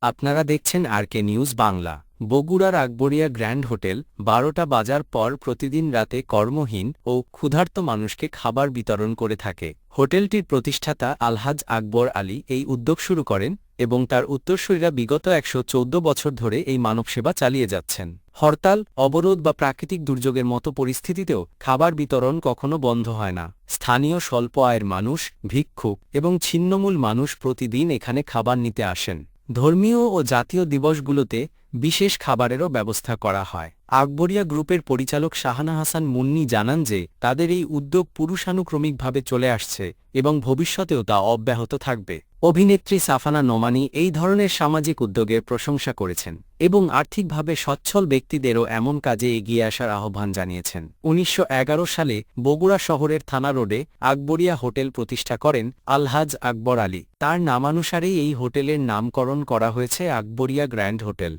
আপনারা দেখছেন আরকে নিউজ বাংলা। বগুড়ার আকবরিয়া গ্র্যান্ড হোটেল ১২টা বাজার পর প্রতিদিন রাতে কর্মহীন ও ক্ষুধার্ত মানুষকে খাবার বিতরণ করে থাকে। হোটেলটির প্রতিষ্ঠাতা আলহাজ আকবর আলী এই উদ্যোগ শুরু করেন এবং তার উত্তরসূরিরা বিগত ১১৪ বছর ধরে এই মানবসেবা চালিয়ে যাচ্ছেন। হরতাল, অবরোধ বা প্রাকৃতিক দুর্যোগের মতো পরিস্থিতিতেও খাবার বিতরণ কখনো বন্ধ হয় না। স্থানীয় স্বল্প আয়ের মানুষ, ভিক্ষুক এবং ছিন্নমূল মানুষ প্রতিদিন এখানে খাবার নিতে আসেন। ধর্মীয় ও জাতীয় দিবসগুলোতে বিশেষ খাবারেরও ব্যবস্থা করা হয়। আকবরিয়া গ্রুপের পরিচালক শাহানা হাসান মুন্নি জানান যে তাদের এই উদ্যোগ পুরুষানুক্রমিকভাবে চলে আসছে এবং ভবিষ্যতেও তা অব্যাহত থাকবে। অভিনেত্রী সাফানা নোমানী এই ধরনের সামাজিক উদ্যোগের প্রশংসা করেছেন এবং আর্থিকভাবে সচ্ছল ব্যক্তিদেরও এমন কাজে এগিয়ে আসার আহ্বান জানিয়েছেন। ১৯১১ সালে বগুড়া শহরের থানা রোডে আকবরিয়া হোটেল প্রতিষ্ঠা করেন আলহাজ আকবর আলী। তার নামানুসারেই এই হোটেলের নামকরণ করা হয়েছে আকবরিয়া গ্র্যান্ড হোটেল।